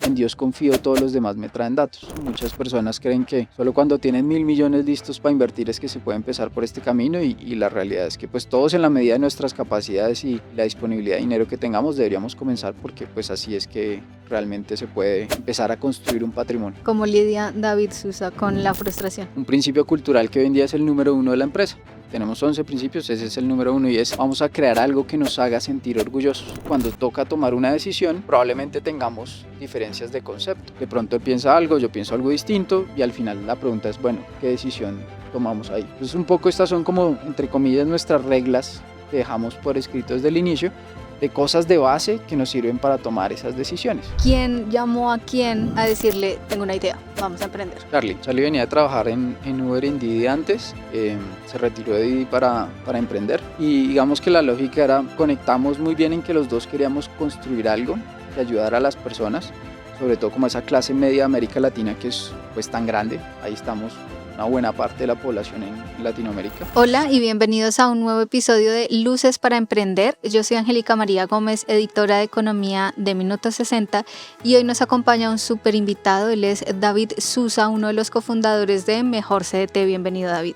en Dios confío, todos los demás me traen datos. Muchas personas creen que solo cuando tienen 1.000 millones listos para invertir es que se puede empezar por este camino y la realidad es que pues todos en la medida de nuestras capacidades y la disponibilidad de dinero que tengamos deberíamos comenzar porque pues así es que realmente se puede empezar a construir un patrimonio. ¿Cómo lidia David Sousa con la frustración? Un principio cultural que hoy en día es el número 1 de la empresa. Tenemos 11 principios, ese es el número 1 y es vamos a crear algo que nos haga sentir orgullosos. Cuando toca tomar una decisión, probablemente tengamos diferencias de concepto. De pronto él piensa algo, yo pienso algo distinto y al final la pregunta es, bueno, ¿qué decisión tomamos ahí? Entonces un poco estas son como, entre comillas, nuestras reglas que dejamos por escrito desde el inicio de cosas de base que nos sirven para tomar esas decisiones. ¿Quién llamó a quién a decirle, tengo una idea, vamos a emprender? Charlie venía a trabajar en Uber y en Didi antes, se retiró de Didi para emprender y digamos que la lógica era, conectamos muy bien en que los dos queríamos construir algo que ayudara a las personas, sobre todo como esa clase media de América Latina que es pues tan grande, ahí estamos una buena parte de la población en Latinoamérica. Hola y bienvenidos a un nuevo episodio de Luces para Emprender. Yo soy Angélica María Gómez, editora de Economía de Minuto 60 y hoy nos acompaña un súper invitado. Él es David Sousa, uno de los cofundadores de Mejor CDT. Bienvenido, David.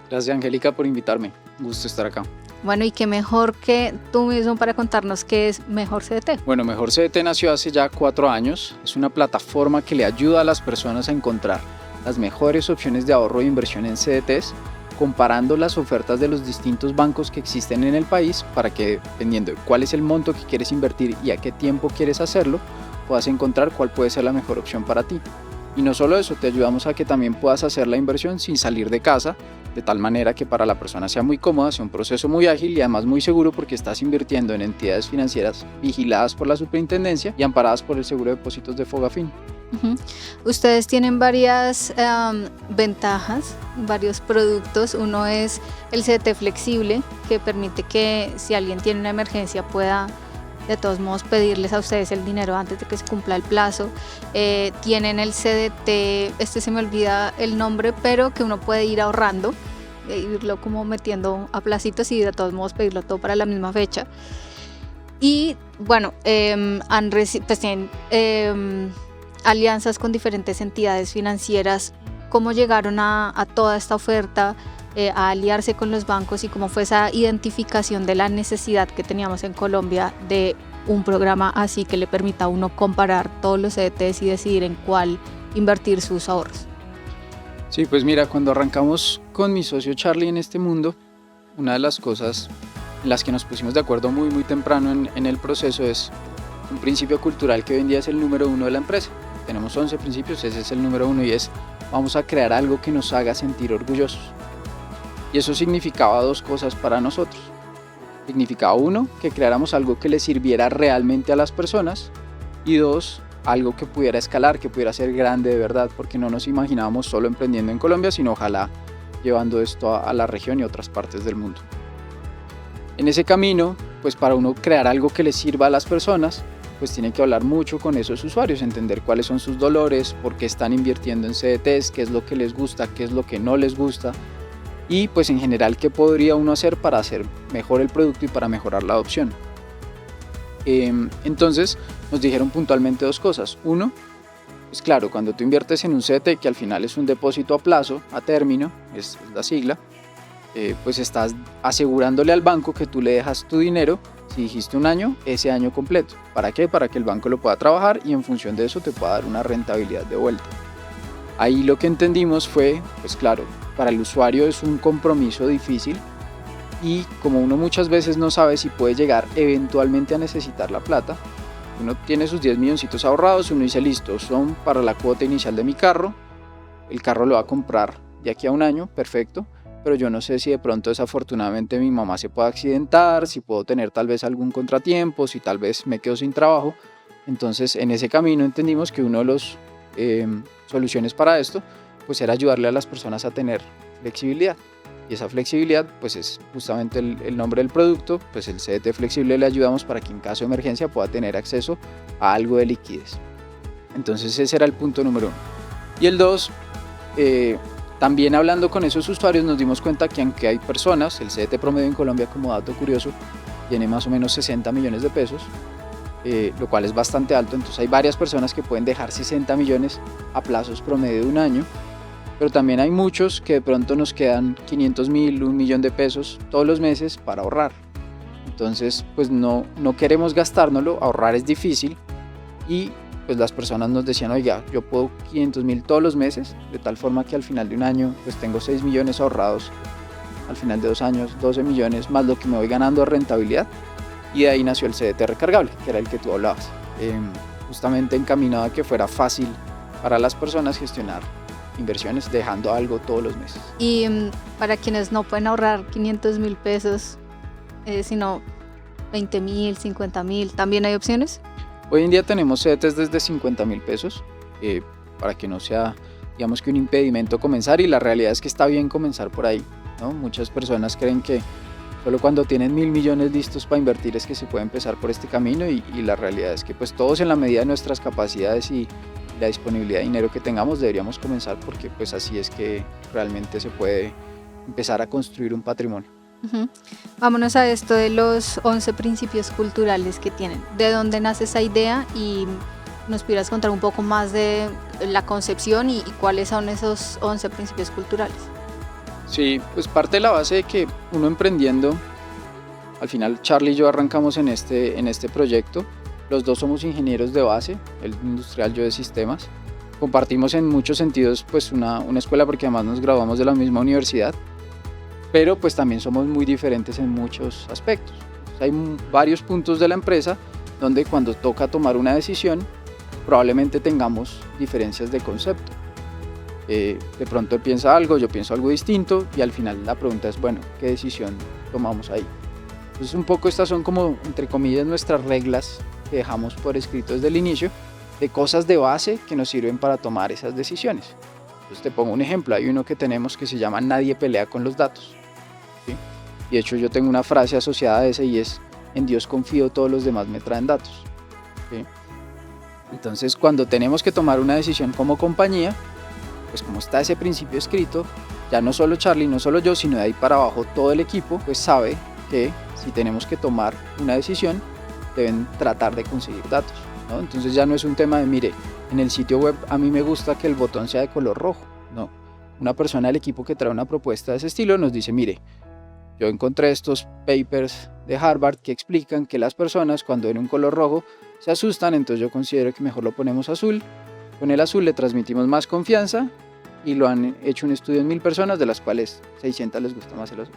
Gracias, Angélica, por invitarme. Un gusto estar acá. Bueno, y qué mejor que tú mismo para contarnos qué es Mejor CDT. Bueno, Mejor CDT nació hace ya 4 años. Es una plataforma que le ayuda a las personas a encontrar las mejores opciones de ahorro e inversión en CDTs, comparando las ofertas de los distintos bancos que existen en el país para que, dependiendo de cuál es el monto que quieres invertir y a qué tiempo quieres hacerlo, puedas encontrar cuál puede ser la mejor opción para ti. Y no solo eso, te ayudamos a que también puedas hacer la inversión sin salir de casa, de tal manera que para la persona sea muy cómoda, sea un proceso muy ágil y además muy seguro porque estás invirtiendo en entidades financieras vigiladas por la superintendencia y amparadas por el seguro de depósitos de Fogafín. Ustedes tienen varias ventajas, varios productos. Uno es el CDT flexible, que permite que si alguien tiene una emergencia pueda de todos modos pedirles a ustedes el dinero antes de que se cumpla el plazo. Tienen el CDT, se me olvida el nombre, pero que uno puede ir ahorrando, irlo como metiendo a placitos y de todos modos pedirlo todo para la misma fecha. Y bueno, tienen alianzas con diferentes entidades financieras. ¿Cómo llegaron a toda esta oferta, a aliarse con los bancos y cómo fue esa identificación de la necesidad que teníamos en Colombia de un programa así que le permita a uno comparar todos los CDTs y decidir en cuál invertir sus ahorros? Sí, pues mira, cuando arrancamos con mi socio Charlie en este mundo, una de las cosas en las que nos pusimos de acuerdo muy temprano en el proceso es un principio cultural que hoy en día es el número 1 de la empresa. Tenemos 11 principios, ese es el número 1 y es vamos a crear algo que nos haga sentir orgullosos. Y eso significaba 2 cosas para nosotros. Significaba 1, que creáramos algo que le sirviera realmente a las personas y 2, algo que pudiera escalar, que pudiera ser grande de verdad, porque no nos imaginábamos solo emprendiendo en Colombia, sino ojalá llevando esto a la región y otras partes del mundo. En ese camino, pues para uno crear algo que le sirva a las personas, pues tiene que hablar mucho con esos usuarios, entender cuáles son sus dolores, por qué están invirtiendo en CDTs, qué es lo que les gusta, qué es lo que no les gusta y pues en general qué podría uno hacer para hacer mejor el producto y para mejorar la adopción. Entonces nos dijeron puntualmente 2 cosas. 1, pues claro, cuando tú inviertes en un CDT que al final es un depósito a plazo, a término, es la sigla, pues estás asegurándole al banco que tú le dejas tu dinero. Si dijiste 1 año, ese año completo. ¿Para qué? Para que el banco lo pueda trabajar y en función de eso te pueda dar una rentabilidad de vuelta. Ahí lo que entendimos fue, pues claro, para el usuario es un compromiso difícil y como uno muchas veces no sabe si puede llegar eventualmente a necesitar la plata, uno tiene sus 10 milloncitos ahorrados, uno dice listo, son para la cuota inicial de mi carro, el carro lo va a comprar de aquí a 1 año, perfecto. Pero yo no sé si de pronto desafortunadamente mi mamá se puede accidentar, si puedo tener tal vez algún contratiempo, si tal vez me quedo sin trabajo. Entonces en ese camino entendimos que una de las soluciones para esto pues era ayudarle a las personas a tener flexibilidad. Y esa flexibilidad pues es justamente el nombre del producto, pues el CDT flexible le ayudamos para que en caso de emergencia pueda tener acceso a algo de liquidez. Entonces ese era el punto número 1. Y el 2, también hablando con esos usuarios nos dimos cuenta que aunque hay personas, el CDT promedio en Colombia como dato curioso tiene más o menos 60 millones de pesos, lo cual es bastante alto. Entonces hay varias personas que pueden dejar 60 millones a plazos promedio de un año, pero también hay muchos que de pronto nos quedan 500.000, 1.000.000 de pesos todos los meses para ahorrar. Entonces pues no queremos gastárnoslo, ahorrar es difícil, y pues las personas nos decían, oiga, yo puedo 500.000 todos los meses, de tal forma que al final de un año pues tengo 6 millones ahorrados, al final de 2 años 12 millones más lo que me voy ganando de rentabilidad. Y de ahí nació el CDT recargable, que era el que tú hablabas, justamente encaminado a que fuera fácil para las personas gestionar inversiones dejando algo todos los meses. Y para quienes no pueden ahorrar 500.000 pesos, sino 20.000, 50.000, ¿también hay opciones? Hoy en día tenemos CDTs desde 50.000 pesos, para que no sea, digamos, que un impedimento comenzar, y la realidad es que está bien comenzar por ahí, ¿no? Muchas personas creen que solo cuando tienen 1.000 millones listos para invertir es que se puede empezar por este camino, y la realidad es que pues todos, en la medida de nuestras capacidades y la disponibilidad de dinero que tengamos, deberíamos comenzar, porque pues así es que realmente se puede empezar a construir un patrimonio. Uh-huh. Vámonos a esto de los 11 principios culturales que tienen. ¿De dónde nace esa idea? Y nos pudieras contar un poco más de la concepción y cuáles son esos 11 principios culturales. Sí, pues parte de la base de que uno emprendiendo, al final Charlie y yo arrancamos en este proyecto, los dos somos ingenieros de base, él industrial, yo de sistemas, compartimos en muchos sentidos pues una escuela, porque además nos graduamos de la misma universidad, pero pues también somos muy diferentes en muchos aspectos. Hay varios puntos de la empresa donde cuando toca tomar una decisión probablemente tengamos diferencias de concepto. De pronto él piensa algo, yo pienso algo distinto, y al final la pregunta es, bueno, ¿qué decisión tomamos ahí? Entonces un poco estas son como, entre comillas, nuestras reglas que dejamos por escrito desde el inicio, de cosas de base que nos sirven para tomar esas decisiones. Entonces te pongo un ejemplo, hay uno que tenemos que se llama nadie pelea con los datos, ¿sí? Y de hecho yo tengo una frase asociada a ese, y es, en Dios confío, todos los demás me traen datos, ¿sí? Entonces cuando tenemos que tomar una decisión como compañía, pues como está ese principio escrito, ya no solo Charlie, no solo yo, sino de ahí para abajo todo el equipo pues sabe que si tenemos que tomar una decisión deben tratar de conseguir datos, ¿no? Entonces ya no es un tema de, mire, en el sitio web a mí me gusta que el botón sea de color rojo, no. Una persona del equipo que trae una propuesta de ese estilo nos dice, mire, yo encontré estos papers de Harvard que explican que las personas cuando ven un color rojo se asustan, entonces yo considero que mejor lo ponemos azul. Con el azul le transmitimos más confianza, y lo han hecho un estudio en 1.000 personas, de las cuales 600 les gusta más el azul.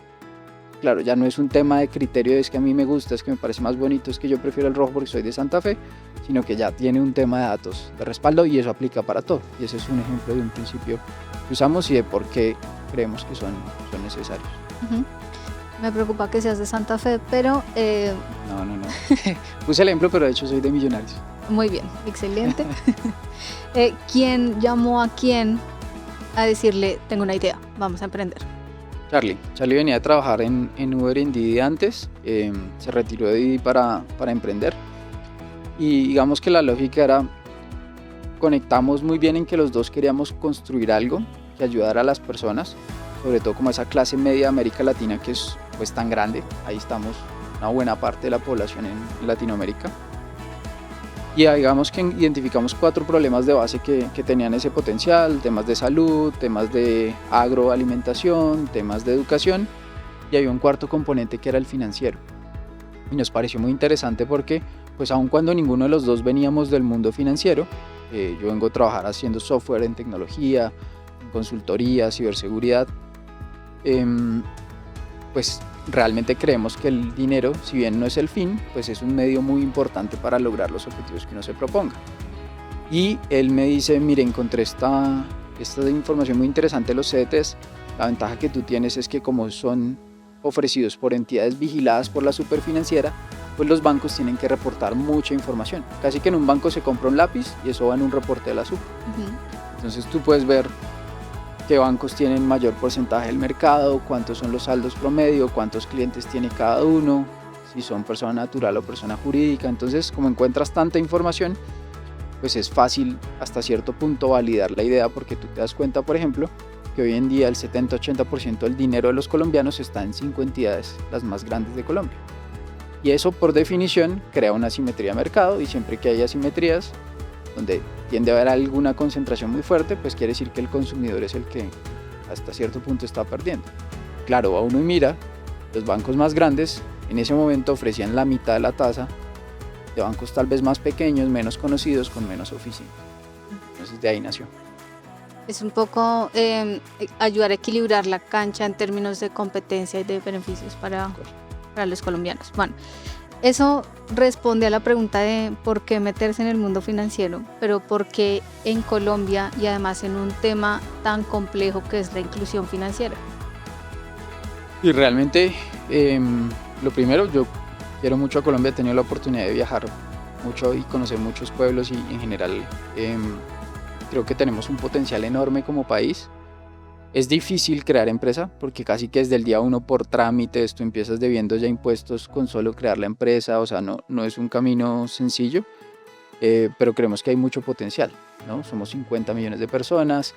Claro, ya no es un tema de criterio, es que a mí me gusta, es que me parece más bonito, es que yo prefiero el rojo porque soy de Santa Fe, sino que ya tiene un tema de datos de respaldo, y eso aplica para todo. Y ese es un ejemplo de un principio que usamos y de por qué creemos que son necesarios. Uh-huh. Me preocupa que seas de Santa Fe, pero... No. Puse el ejemplo, pero de hecho soy de Millonarios. Muy bien, excelente. ¿Quién llamó a quién a decirle, tengo una idea, vamos a emprender? Charlie venía a trabajar en Uber y en Didi antes, se retiró de Didi para emprender, y digamos que la lógica era, conectamos muy bien en que los dos queríamos construir algo que ayudara a las personas, sobre todo como esa clase media de América Latina que es pues tan grande, ahí estamos una buena parte de la población en Latinoamérica. Y digamos que identificamos 4 problemas de base que tenían ese potencial: temas de salud, temas de agroalimentación, temas de educación, y había un cuarto componente que era el financiero. Y nos pareció muy interesante porque, pues aun cuando ninguno de los dos veníamos del mundo financiero, yo vengo a trabajar haciendo software en tecnología, en consultoría, ciberseguridad, pues realmente creemos que el dinero, si bien no es el fin, pues es un medio muy importante para lograr los objetivos que uno se proponga. Y él me dice, mire, encontré esta información muy interesante de los CDTs. La ventaja que tú tienes es que como son ofrecidos por entidades vigiladas por la superfinanciera, pues los bancos tienen que reportar mucha información. Casi que en un banco se compra un lápiz y eso va en un reporte de la SUP. Uh-huh. Entonces tú puedes ver qué bancos tienen mayor porcentaje del mercado, cuántos son los saldos promedio, cuántos clientes tiene cada uno, si son persona natural o persona jurídica. Entonces, como encuentras tanta información, pues es fácil hasta cierto punto validar la idea, porque tú te das cuenta, por ejemplo, que hoy en día el 70-80% del dinero de los colombianos está en 5 entidades, las más grandes de Colombia. Y eso por definición crea una asimetría de mercado, y siempre que hay asimetrías donde tiende a haber alguna concentración muy fuerte, pues quiere decir que el consumidor es el que hasta cierto punto está perdiendo. Claro, a uno y mira, los bancos más grandes en ese momento ofrecían la mitad de la tasa de bancos tal vez más pequeños, menos conocidos, con menos oficinas. Entonces de ahí nació. Es un poco ayudar a equilibrar la cancha en términos de competencia y de beneficios para los colombianos. Bueno, eso responde a la pregunta de por qué meterse en el mundo financiero, pero por qué en Colombia y además en un tema tan complejo que es la inclusión financiera. Y realmente, lo primero, yo quiero mucho a Colombia, he tenido la oportunidad de viajar mucho y conocer muchos pueblos, y en general creo que tenemos un potencial enorme como país. Es difícil crear empresa porque casi que desde el día uno por trámites tú empiezas debiendo ya impuestos con solo crear la empresa, o sea, no es un camino sencillo, pero creemos que hay mucho potencial, ¿no? Somos 50 millones de personas,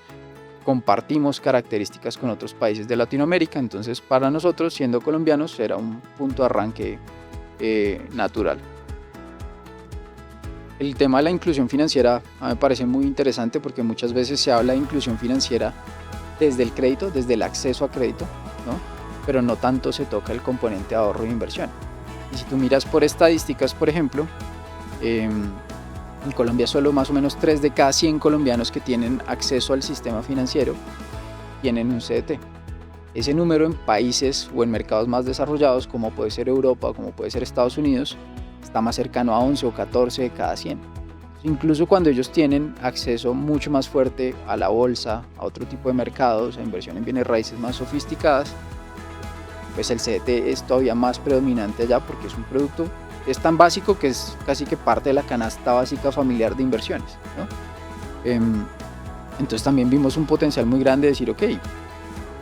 compartimos características con otros países de Latinoamérica, entonces para nosotros, siendo colombianos, era un punto de arranque natural. El tema de la inclusión financiera a mí me parece muy interesante porque muchas veces se habla de inclusión financiera desde el crédito, desde el acceso a crédito, ¿no? Pero no tanto se toca el componente de ahorro e inversión. Y si tú miras por estadísticas, por ejemplo, en Colombia solo más o menos 3 de cada 100 colombianos que tienen acceso al sistema financiero tienen un CDT. Ese número en países o en mercados más desarrollados, como puede ser Europa o como puede ser Estados Unidos, está más cercano a 11 o 14 de cada 100. Incluso cuando ellos tienen acceso mucho más fuerte a la bolsa, a otro tipo de mercados, a inversión en bienes raíces más sofisticadas, pues el CDT es todavía más predominante allá porque es un producto, es tan básico que es casi que parte de la canasta básica familiar de inversiones, ¿no? Entonces también vimos un potencial muy grande de decir, ok,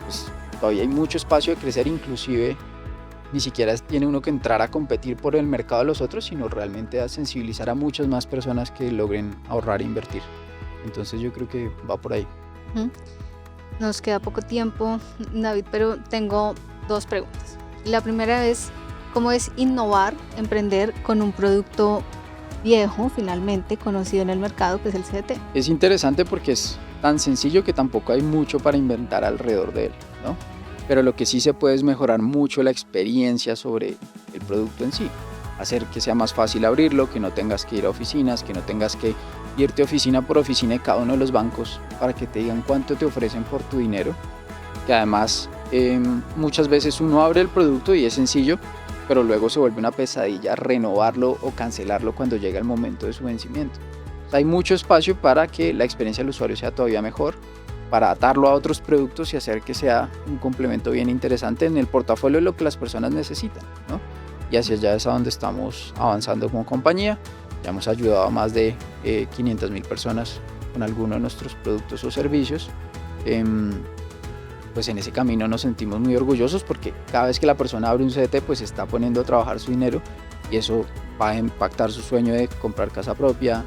pues todavía hay mucho espacio de crecer, inclusive ni siquiera tiene uno que entrar a competir por el mercado de los otros, sino realmente a sensibilizar a muchas más personas que logren ahorrar e invertir. Entonces yo creo que va por ahí. Nos queda poco tiempo, David, pero tengo 2 preguntas. La primera es, ¿cómo es innovar, emprender con un producto viejo, finalmente conocido en el mercado, que es el CDT? Es interesante porque es tan sencillo que tampoco hay mucho para inventar alrededor de él, ¿no? Pero lo que sí se puede es mejorar mucho la experiencia sobre el producto en sí, hacer que sea más fácil abrirlo, que no tengas que ir a oficinas, que no tengas que irte oficina por oficina de cada uno de los bancos para que te digan cuánto te ofrecen por tu dinero, que además muchas veces uno abre el producto y es sencillo, pero luego se vuelve una pesadilla renovarlo o cancelarlo cuando llega el momento de su vencimiento. O sea, hay mucho espacio para que la experiencia del usuario sea todavía mejor, para atarlo a otros productos y hacer que sea un complemento bien interesante en el portafolio de lo que las personas necesitan, ¿no? Y hacia allá es a donde estamos avanzando como compañía. Ya hemos ayudado a más de 500,000 personas con alguno de nuestros productos o servicios. Pues en ese camino nos sentimos muy orgullosos porque cada vez que la persona abre un CDT, pues está poniendo a trabajar su dinero, y eso va a impactar su sueño de comprar casa propia,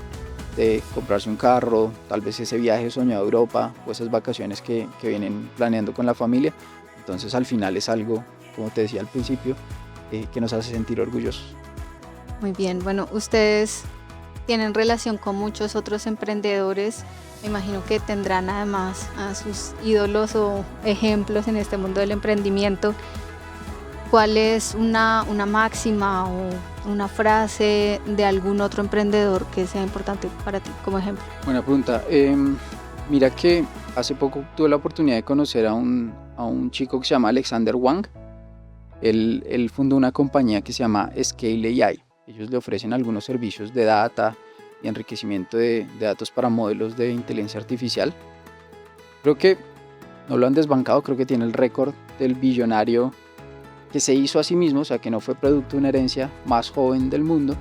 de comprarse un carro, tal vez ese viaje soñado a Europa o esas vacaciones que vienen planeando con la familia. Entonces al final es algo, como te decía al principio, que nos hace sentir orgullosos. Muy bien, bueno, ustedes tienen relación con muchos otros emprendedores, me imagino que tendrán además a sus ídolos o ejemplos en este mundo del emprendimiento. ¿Cuál es una máxima o una frase de algún otro emprendedor que sea importante para ti como ejemplo? Buena pregunta. Mira que hace poco tuve la oportunidad de conocer a un chico que se llama Alexander Wang. Él fundó una compañía que se llama Scale AI. Ellos le ofrecen algunos servicios de data y enriquecimiento de datos para modelos de inteligencia artificial. Creo que no lo han desbancado, creo que tiene el récord del billonario que se hizo a sí mismo, o sea que no fue producto de una herencia, más joven del mundo.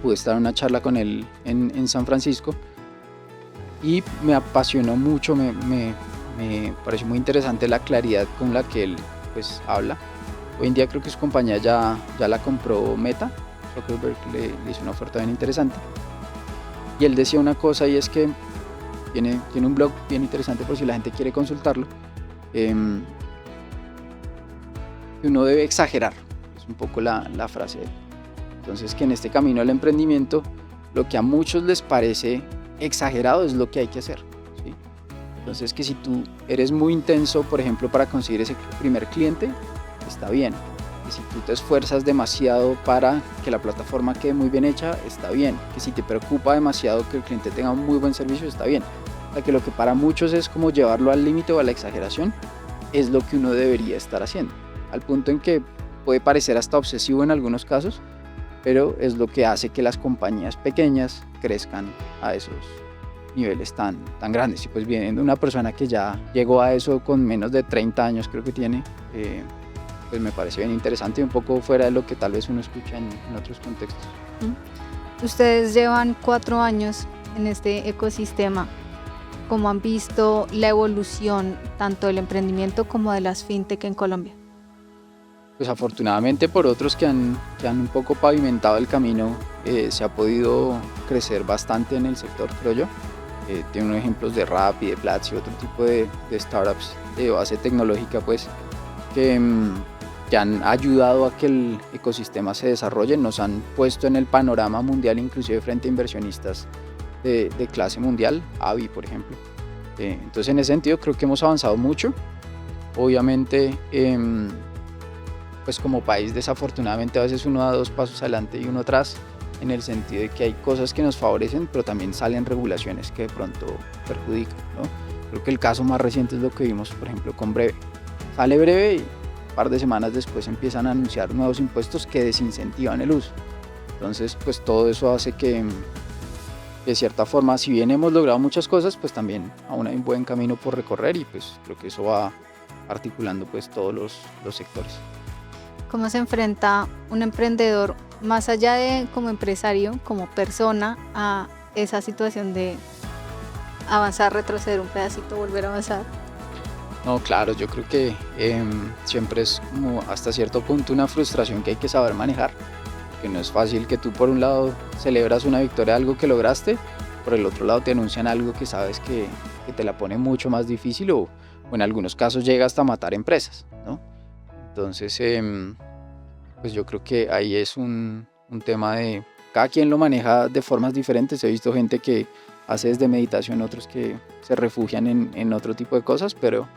Pude estar en una charla con él en San Francisco y me apasionó mucho, me pareció muy interesante la claridad con la que él pues habla. Hoy en día creo que su compañía ya la compró Meta, Zuckerberg le hizo una oferta bien interesante, y él decía una cosa, y es que tiene un blog bien interesante por si la gente quiere consultarlo, que uno debe exagerar. Es un poco la frase de él. Entonces, que en este camino del emprendimiento, lo que a muchos les parece exagerado es lo que hay que hacer, ¿sí? Entonces, que si tú eres muy intenso, por ejemplo, para conseguir ese primer cliente, está bien. Que si tú te esfuerzas demasiado para que la plataforma quede muy bien hecha, está bien. Que si te preocupa demasiado que el cliente tenga un muy buen servicio, está bien. O sea, que lo que para muchos es como llevarlo al límite o a la exageración, es lo que uno debería estar haciendo. Al punto en que puede parecer hasta obsesivo en algunos casos, pero es lo que hace que las compañías pequeñas crezcan a esos niveles tan grandes. Y pues viendo una persona que ya llegó a eso con menos de 30 años, creo que tiene, pues me parece bien interesante y un poco fuera de lo que tal vez uno escucha en otros contextos. Ustedes llevan 4 años en este ecosistema. ¿Cómo han visto la evolución tanto del emprendimiento como de las fintech en Colombia? Pues afortunadamente por otros que han un poco pavimentado el camino, se ha podido crecer bastante en el sector, creo yo. Tengo unos ejemplos de Rappi, de Platzi y otro tipo de startups de base tecnológica, pues, que han ayudado a que el ecosistema se desarrolle, nos han puesto en el panorama mundial, inclusive frente a inversionistas de clase mundial, Avi, por ejemplo. Entonces, en ese sentido, creo que hemos avanzado mucho. Obviamente, pues como país, desafortunadamente, a veces uno da 2 pasos adelante y uno atrás, en el sentido de que hay cosas que nos favorecen, pero también salen regulaciones que de pronto perjudican, ¿no? Creo que el caso más reciente es lo que vimos, por ejemplo, con Breve. Sale Breve y un par de semanas después empiezan a anunciar nuevos impuestos que desincentivan el uso. Entonces, pues todo eso hace que de cierta forma, si bien hemos logrado muchas cosas, pues también aún hay un buen camino por recorrer y pues creo que eso va articulando pues todos los sectores. ¿Cómo se enfrenta un emprendedor más allá de como empresario, como persona, a esa situación de avanzar, retroceder un pedacito, volver a avanzar? No, claro, yo creo que siempre es como hasta cierto punto una frustración que hay que saber manejar, que no es fácil que tú por un lado celebras una victoria, algo que lograste, por el otro lado te anuncian algo que sabes que te la pone mucho más difícil o en algunos casos llega hasta matar empresas, ¿no? Entonces, pues yo creo que ahí es un tema de cada quien lo maneja de formas diferentes. He visto gente que hace desde meditación, otros que se refugian en otro tipo de cosas, pero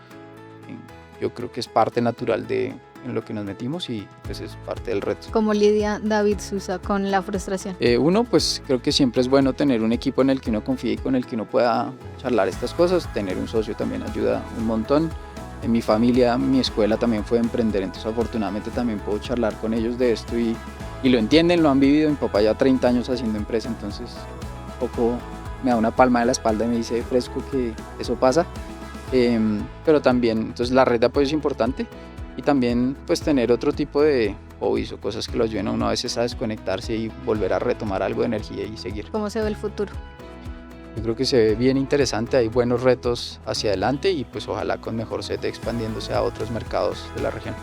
yo creo que es parte natural de en lo que nos metimos y pues es parte del reto. ¿Cómo lidia David Sousa con la frustración? Uno, pues creo que siempre es bueno tener un equipo en el que uno confíe y con el que uno pueda charlar estas cosas. Tener un socio también ayuda un montón. En mi familia, mi escuela también fue emprender, entonces afortunadamente también puedo charlar con ellos de esto y lo entienden, lo han vivido. Mi papá ya 30 años haciendo empresa, entonces un poco me da una palma de la espalda y me dice fresco que eso pasa. Pero también, entonces la red de apoyo es importante y también pues tener otro tipo de hobbies o cosas que lo ayuden a uno a veces a desconectarse y volver a retomar algo de energía y seguir. ¿Cómo se ve el futuro? Yo creo que se ve bien interesante, hay buenos retos hacia adelante y pues ojalá con mejor sete expandiéndose a otros mercados de la región.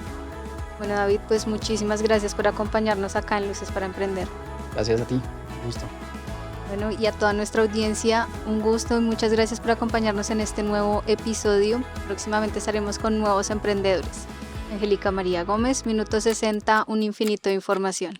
Bueno, David, pues muchísimas gracias por acompañarnos acá en Luces para Emprender. Gracias a ti, un gusto. Bueno, y a toda nuestra audiencia, un gusto y muchas gracias por acompañarnos en este nuevo episodio. Próximamente estaremos con nuevos emprendedores. Angélica María Gómez, Minuto 60, un infinito de información.